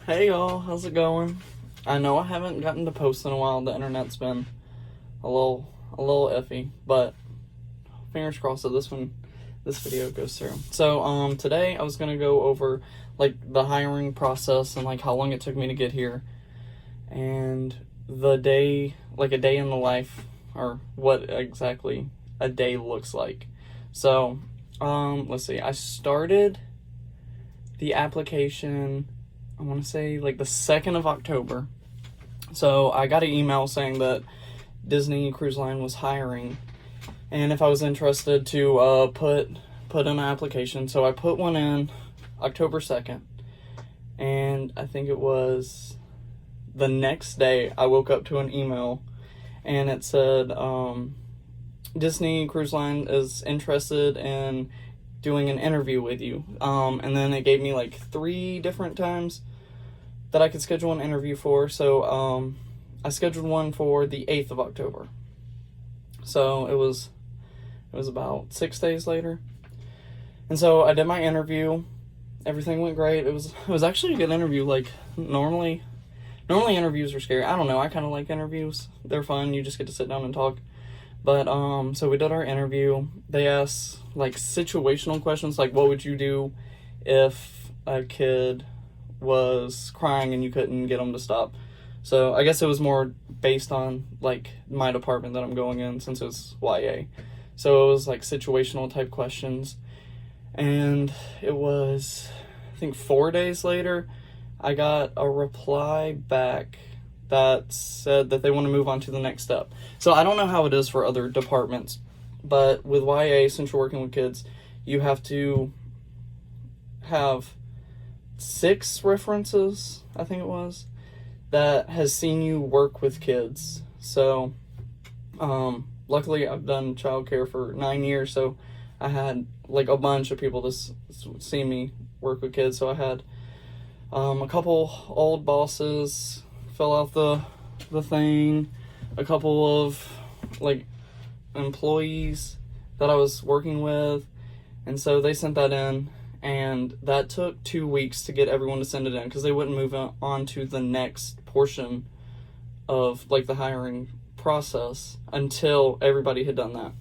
Hey y'all, how's it going? I know I haven't gotten to post in a while. The internet's been a little iffy, but fingers crossed that this video goes through. So today I was gonna go over like the hiring process and like how long it took me to get here, and the day, like a day in the life, or what exactly a day looks like. So let's see. I started the application, I want to say like the 2nd of October. So I got an email saying that Disney Cruise Line was hiring, and if I was interested to put in an application. So I put one in October 2nd, and I think it was the next day I woke up to an email, and it said Disney Cruise Line is interested in doing an interview with you. And then it gave me like 3 different times that I could schedule an interview for. So I scheduled one for the 8th of October. So it was about 6 days later. And so I did my interview. Everything went great. It was actually a good interview. Like normally interviews are scary. I don't know. I kind of like interviews. They're fun. You just get to sit down and talk. But so we did our interview. They asked like situational questions, like what would you do if a kid was crying and you couldn't get them to stop. So I guess it was more based on like my department that I'm going in, since it's YA. So it was like situational type questions. And it was, I think 4 days later, I got a reply back that said that they want to move on to the next step. So I don't know how it is for other departments, but with YA, since you're working with kids, you have to have 6 references, I think it was, that has seen you work with kids. So luckily I've done childcare for 9 years, so I had like a bunch of people to see me work with kids. So I had a couple old bosses fill out the thing, a couple of like employees that I was working with, and so they sent that in, and that took 2 weeks to get everyone to send it in, because they wouldn't move on to the next portion of like the hiring process until everybody had done that.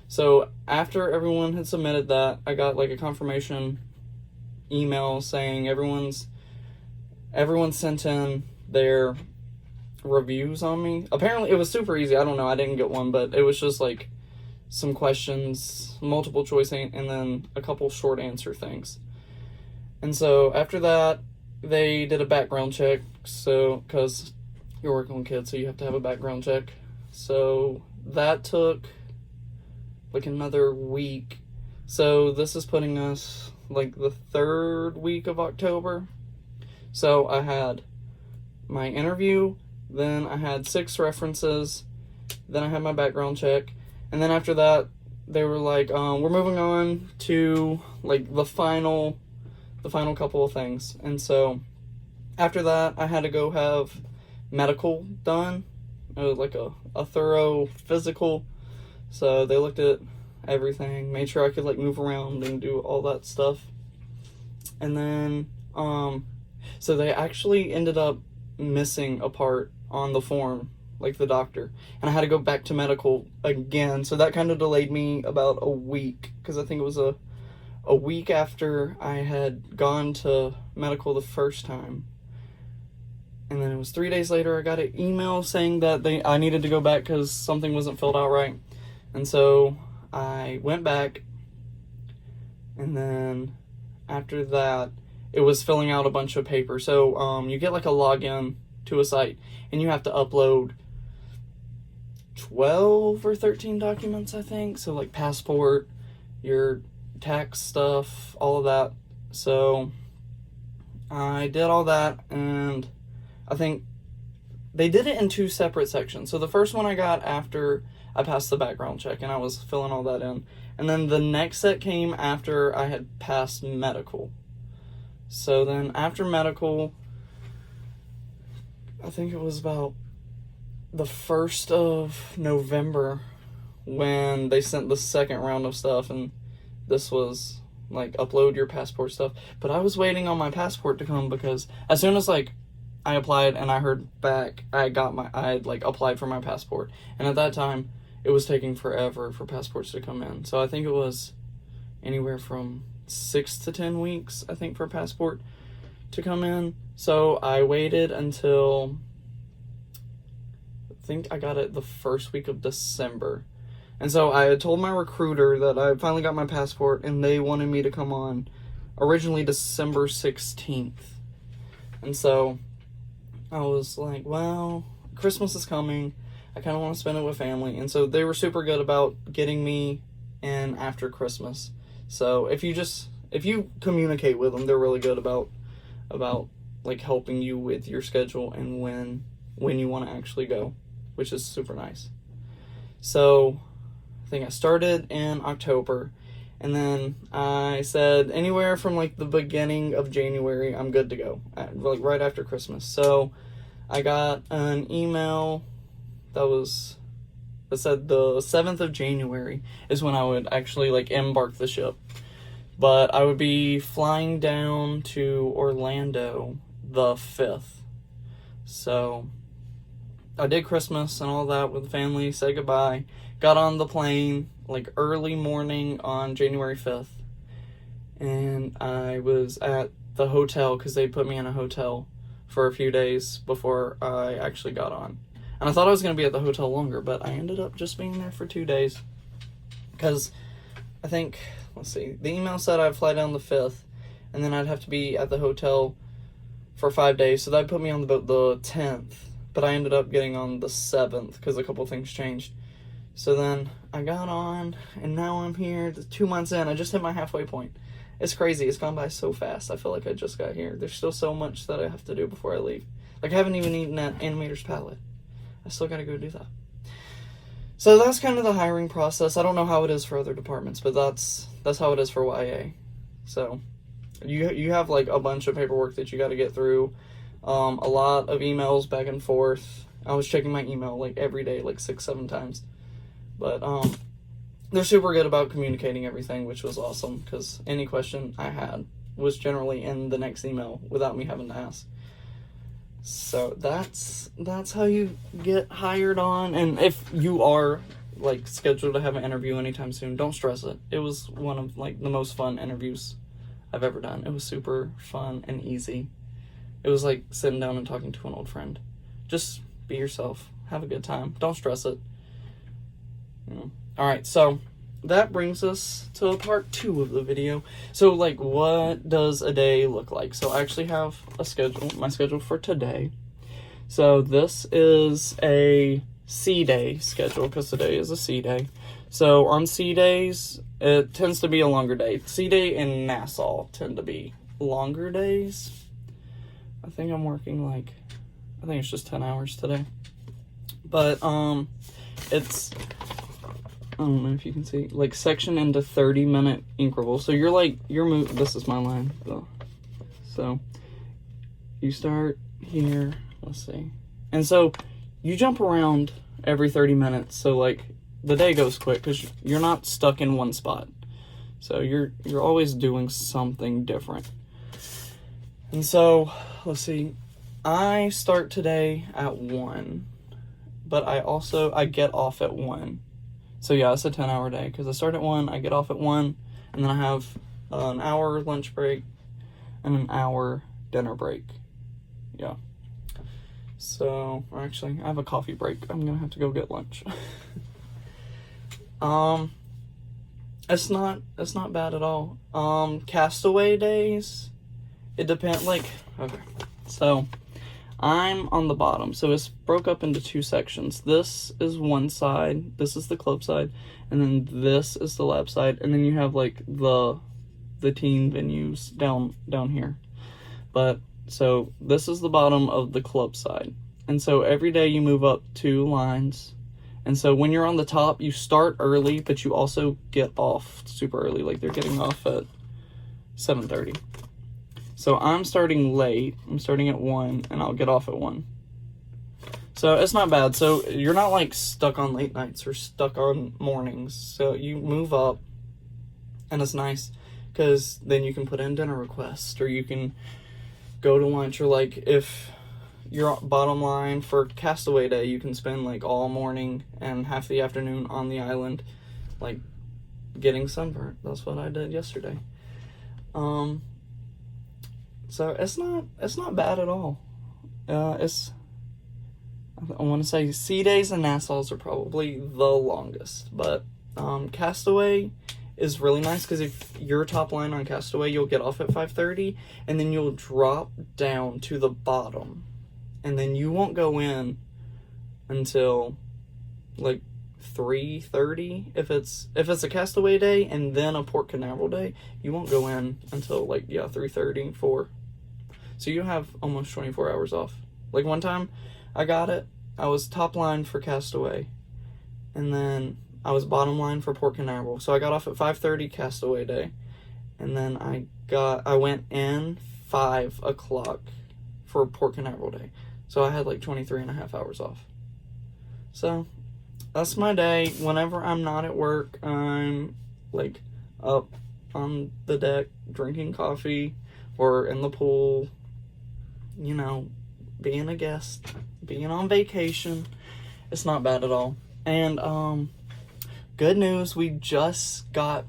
So after everyone had submitted that, I got like a confirmation email saying everyone sent in their reviews on me. Apparently it was super easy. I don't know, I didn't get one, but it was just like some questions, multiple choice, and then a couple short answer things. And so after that, they did a background check. So because you're working with kids, so you have to have a background check. So that took like another week. So this is putting us like the 3rd week of October. So I had my interview, then I had 6 references, then I had my background check, and then after that, they were like, we're moving on to like the final couple of things. And so after that, I had to go have medical done. It was like a thorough physical. So they looked at everything, made sure I could like move around and do all that stuff. And then so they actually ended up missing a part on the form, like the doctor, and I had to go back to medical again. So that kind of delayed me about a week, because I think it was a week after I had gone to medical the first time. And then it was 3 days later I got an email saying that I needed to go back because something wasn't filled out right. And so I went back, and then after that it was filling out a bunch of paper. So you get like a login to a site, and you have to upload 12 or 13 documents, I think. So like passport, your tax stuff, all of that. So I did all that, and I think they did it in 2 separate sections. So the first one I got after I passed the background check, and I was filling all that in. And then the next set came after I had passed medical. So then after medical, I think it was about the 1st of November when they sent the second round of stuff, and this was like upload your passport stuff. But I was waiting on my passport to come because as soon as like I applied and I heard back, I had like applied for my passport, and at that time it was taking forever for passports to come in. So I think it was anywhere from 6 to 10 weeks, I think, for a passport to come in. So I waited until, I think I got it the first week of December. And so I had told my recruiter that I finally got my passport, and they wanted me to come on originally December 16th. And so I was like, well, Christmas is coming. I kind of want to spend it with family. And so they were super good about getting me in after Christmas. So if you communicate with them, they're really good about like helping you with your schedule and when you want to actually go, which is super nice. So I think I started in October, and then I said anywhere from like the beginning of January, I'm good to go, like right after Christmas. So I got an email that said the 7th of January is when I would actually like embark the ship. But I would be flying down to Orlando the 5th. So I did Christmas and all that with the family, said goodbye, got on the plane like early morning on January 5th. And I was at the hotel because they put me in a hotel for a few days before I actually got on. And I thought I was going to be at the hotel longer, but I ended up just being there for 2 days. Because I think, let's see, the email said I'd fly down the 5th, and then I'd have to be at the hotel for 5 days. So that put me on the boat the 10th. But I ended up getting on the 7th because a couple things changed. So then I got on, and now I'm here 2 months in. I just hit my halfway point. It's crazy. It's gone by so fast. I feel like I just got here. There's still so much that I have to do before I leave. Like, I haven't even eaten that Animator's palette. I still gotta go do that. So that's kind of the hiring process. I don't know how it is for other departments, but that's how it is for YA. So you have like a bunch of paperwork that you got to get through, a lot of emails back and forth. I was checking my email like every day, like 6-7 times. But they're super good about communicating everything, which was awesome because any question I had was generally in the next email without me having to ask. So that's how you get hired on. And if you are like scheduled to have an interview anytime soon, don't stress it. It was one of like the most fun interviews I've ever done. It was super fun and easy. It was like sitting down and talking to an old friend. Just be yourself. Have a good time. Don't stress it. You know. Alright, so that brings us to part 2 of the video. So, like, what does a day look like? So, I actually have a schedule, my schedule for today. So, this is a C day schedule, because today is a C day. So, on C days, it tends to be a longer day. C day and Nassau tend to be longer days. I think I'm working, like, I think it's just 10 hours today. But, it's, I don't know if you can see, like, section into 30-minute intervals. So you're this is my line, though. So you start here, let's see. And so you jump around every 30 minutes. So, like, the day goes quick because you're not stuck in one spot. So you're always doing something different. And so, let's see. I start today at 1, but I get off at 1. So yeah, it's a 10-hour day because I start at 1, I get off at 1, and then I have an hour lunch break and an hour dinner break. Yeah. So, actually, I have a coffee break. I'm gonna have to go get lunch. It's not bad at all. Castaway days, it depends, like, okay. So, I'm on the bottom, so it's broke up into 2 sections. This is one side, this is the club side, and then this is the lab side, and then you have like the teen venues down here. But so this is the bottom of the club side, and so every day you move up 2 lines, and so when you're on the top, you start early, but you also get off super early. Like, they're getting off at 7:30. So I'm starting late. I'm starting at 1, and I'll get off at 1. So it's not bad. So you're not, like, stuck on late nights or stuck on mornings. So you move up, and it's nice because then you can put in dinner requests, or you can go to lunch, or like if your bottom line for Castaway Day, you can spend like all morning and half the afternoon on the island, like getting sunburnt. That's what I did yesterday. So it's not bad at all. I want to say Sea Days and Nassau's are probably the longest, but Castaway is really nice because if you're top line on Castaway, you'll get off at 5:30 and then you'll drop down to the bottom, and then you won't go in until like 3:30. If it's a Castaway Day and then a Port Canaveral Day, you won't go in until like 3:30, 4. So you have almost 24 hours off. Like one time I got it, I was top line for Castaway, and then I was bottom line for Port Canaveral. So I got off at 5:30 Castaway Day, and then I went in 5 o'clock for Port Canaveral Day. So I had like 23 and a half hours off. So that's my day. Whenever I'm not at work, I'm like up on the deck drinking coffee or in the pool, being a guest, being on vacation. It's not bad at all. And good news, we just got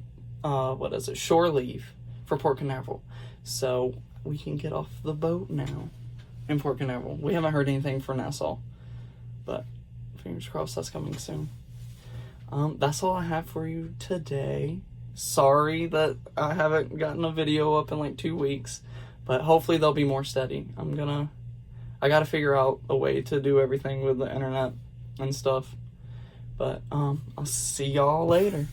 shore leave for Port Canaveral. So we can get off the boat now in Port Canaveral. We haven't heard anything for Nassau, but fingers crossed that's coming soon. That's all I have for you today. Sorry that I haven't gotten a video up in like 2 weeks, but hopefully they'll be more steady. I gotta figure out a way to do everything with the internet and stuff. But I'll see y'all later.